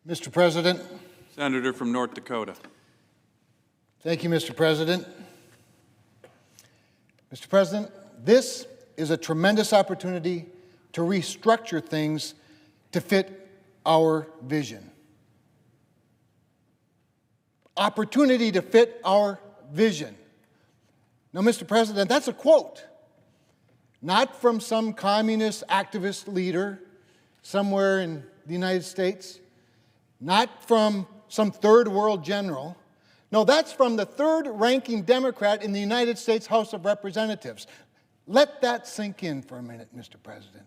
Mr. President. Senator from North Dakota. Thank you, Mr. President. Mr. President, this is a tremendous opportunity to restructure things to fit our vision. Opportunity to fit our vision. Now, Mr. President, that's a quote, not from some communist activist leader somewhere in the United States, not from some third world general. No, that's from the third-ranking Democrat in the United States House of Representatives. Let that sink in for a minute, Mr. President.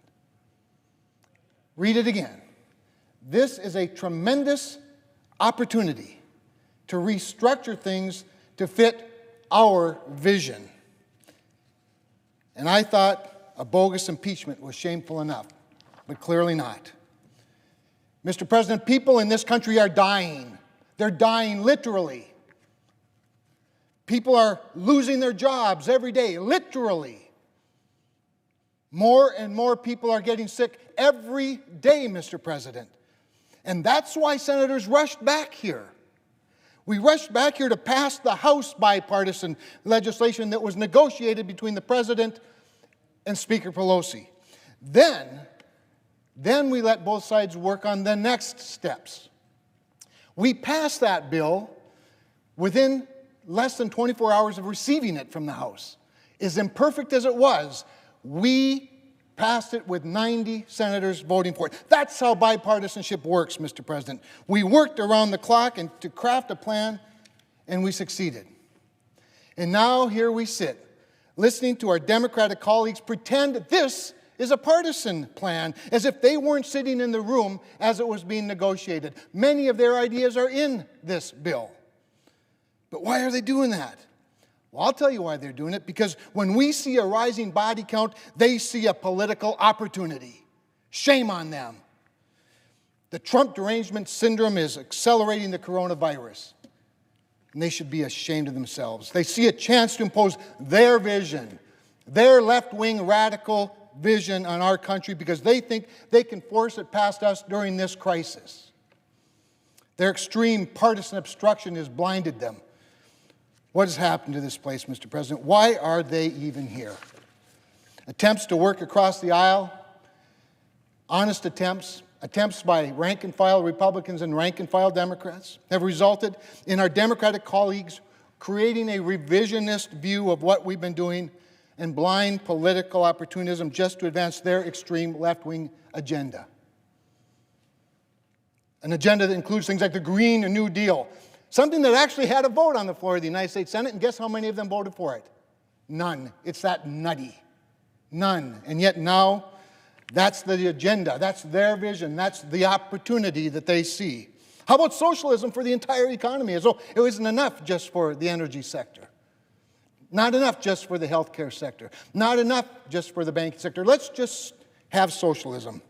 Read it again. This is a tremendous opportunity to restructure things to fit our vision. And I thought a bogus impeachment was shameful enough, but clearly not. Mr. President, people in this country are dying. They're dying literally. People are losing their jobs every day, literally. More and more people are getting sick every day, Mr. President. And that's why senators rushed back here. We rushed back here to pass the House bipartisan legislation that was negotiated between the President and Speaker Pelosi. Then we let both sides work on the next steps. We passed that bill within less than 24 hours of receiving it from the House. As imperfect as it was, we passed it with 90 senators voting for it. That's how bipartisanship works, Mr. President. We worked around the clock and to craft a plan, and we succeeded. And now here we sit, listening to our Democratic colleagues pretend this is a partisan plan, as if they weren't sitting in the room as it was being negotiated. Many of their ideas are in this bill. But why are they doing that? Well, I'll tell you why they're doing it. Because when we see a rising body count, they see a political opportunity. Shame on them. The Trump derangement syndrome is accelerating the coronavirus. And they should be ashamed of themselves. They see a chance to impose their vision, their left-wing radical vision on our country because they think they can force it past us during this crisis. Their extreme partisan obstruction has blinded them. What has happened to this place, Mr. President? Why are they even here? Attempts to work across the aisle, honest attempts by rank-and-file Republicans and rank-and-file Democrats have resulted in our Democratic colleagues creating a revisionist view of what we've been doing and blind political opportunism just to advance their extreme left-wing agenda. An agenda that includes things like the Green New Deal, something that actually had a vote on the floor of the United States Senate, and guess how many of them voted for it? None. It's that nutty. None. And yet now, that's the agenda. That's their vision. That's the opportunity that they see. How about socialism for the entire economy? As though it wasn't enough just for the energy sector. Not enough just for the healthcare sector. Not enough just for the banking sector. Let's just have socialism.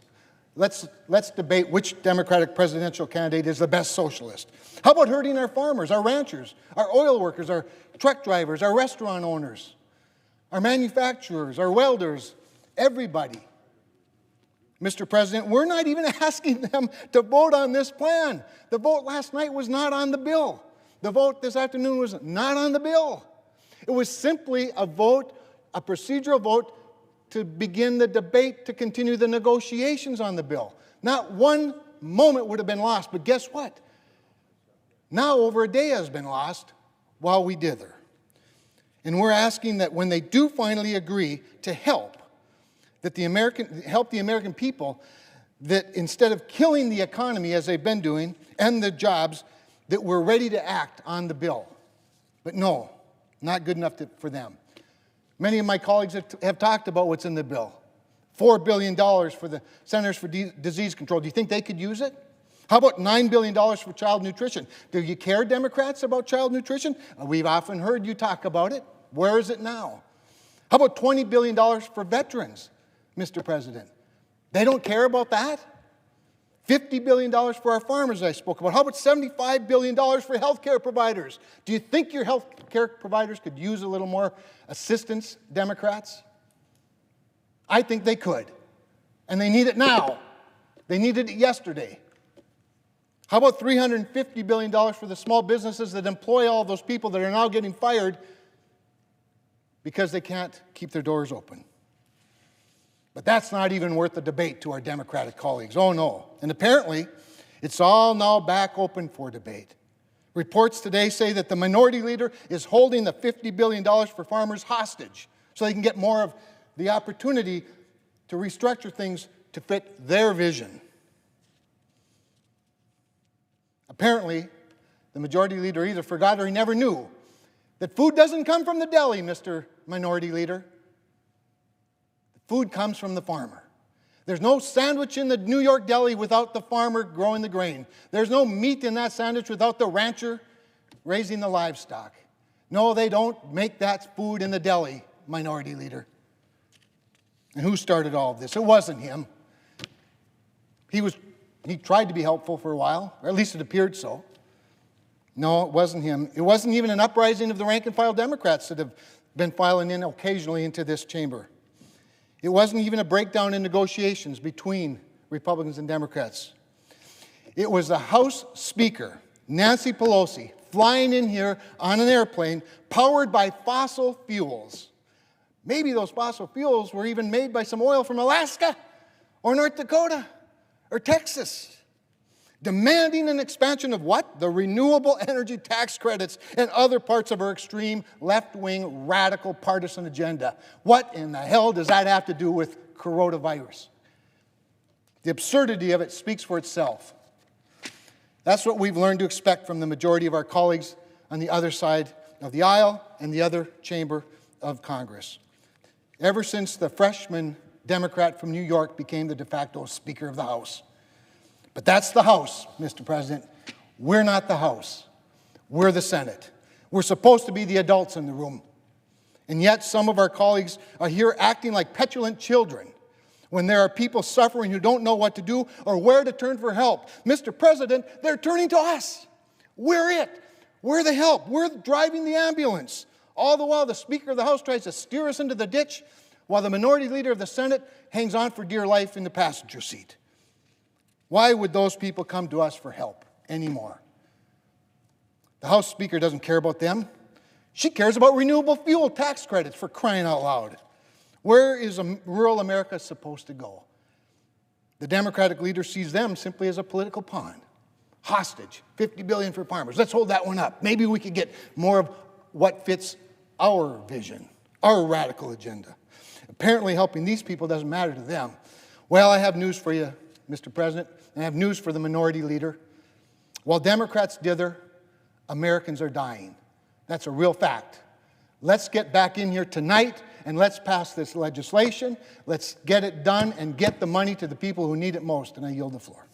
Let's debate which Democratic presidential candidate is the best socialist. How about hurting our farmers, our ranchers, our oil workers, our truck drivers, our restaurant owners, our manufacturers, our welders, everybody? Mr. President, we're not even asking them to vote on this plan. The vote last night was not on the bill. The vote this afternoon was not on the bill. It was simply a vote, a procedural vote to begin the debate, to continue the negotiations on the bill. Not one moment would have been lost, but guess what? Now over a day has been lost while we dither. And we're asking that when they do finally agree to help the American people, that instead of killing the economy as they've been doing and the jobs, that we're ready to act on the bill. But no, not good enough for them. Many of my colleagues have talked about what's in the bill. $4 billion for the Centers for Disease Control. Do you think they could use it? How about $9 billion for child nutrition? Do you care, Democrats, about child nutrition? We've often heard you talk about it. Where is it now? How about $20 billion for veterans, Mr. President? They don't care about that? $50 billion for our farmers I spoke about. How about $75 billion for health care providers? Do you think your health care providers could use a little more assistance, Democrats? I think they could. And they need it now. They needed it yesterday. How about $350 billion for the small businesses that employ all those people that are now getting fired because they can't keep their doors open? But that's not even worth the debate to our Democratic colleagues. Oh, no. And apparently, it's all now back open for debate. Reports today say that the minority leader is holding the $50 billion for farmers hostage so they can get more of the opportunity to restructure things to fit their vision. Apparently, the majority leader either forgot or he never knew that food doesn't come from the deli, Mr. Minority Leader. Food comes from the farmer. There's no sandwich in the New York deli without the farmer growing the grain. There's no meat in that sandwich without the rancher raising the livestock. No, they don't make that food in the deli, Minority Leader. And who started all of this? It wasn't him. He tried to be helpful for a while, or at least it appeared so. No, it wasn't him. It wasn't even an uprising of the rank-and-file Democrats that have been filing in occasionally into this chamber. It wasn't even a breakdown in negotiations between Republicans and Democrats. It was the House Speaker, Nancy Pelosi, flying in here on an airplane powered by fossil fuels. Maybe those fossil fuels were even made by some oil from Alaska or North Dakota or Texas. Demanding an expansion of what? The renewable energy tax credits and other parts of our extreme left-wing radical partisan agenda. What in the hell does that have to do with coronavirus? The absurdity of it speaks for itself. That's what we've learned to expect from the majority of our colleagues on the other side of the aisle and the other chamber of Congress. Ever since the freshman Democrat from New York became the de facto Speaker of the House. But that's the House, Mr. President. We're not the House. We're the Senate. We're supposed to be the adults in the room. And yet some of our colleagues are here acting like petulant children when there are people suffering who don't know what to do or where to turn for help. Mr. President, they're turning to us. We're it. We're the help. We're driving the ambulance. All the while, the Speaker of the House tries to steer us into the ditch while the minority leader of the Senate hangs on for dear life in the passenger seat. Why would those people come to us for help anymore? The House Speaker doesn't care about them. She cares about renewable fuel tax credits, for crying out loud. Where is rural America supposed to go? The Democratic leader sees them simply as a political pawn. Hostage, $50 billion for farmers. Let's hold that one up. Maybe we could get more of what fits our vision, our radical agenda. Apparently helping these people doesn't matter to them. Well, I have news for you, Mr. President, and I have news for the minority leader. While Democrats dither, Americans are dying. That's a real fact. Let's get back in here tonight and let's pass this legislation. Let's get it done and get the money to the people who need it most. And I yield the floor.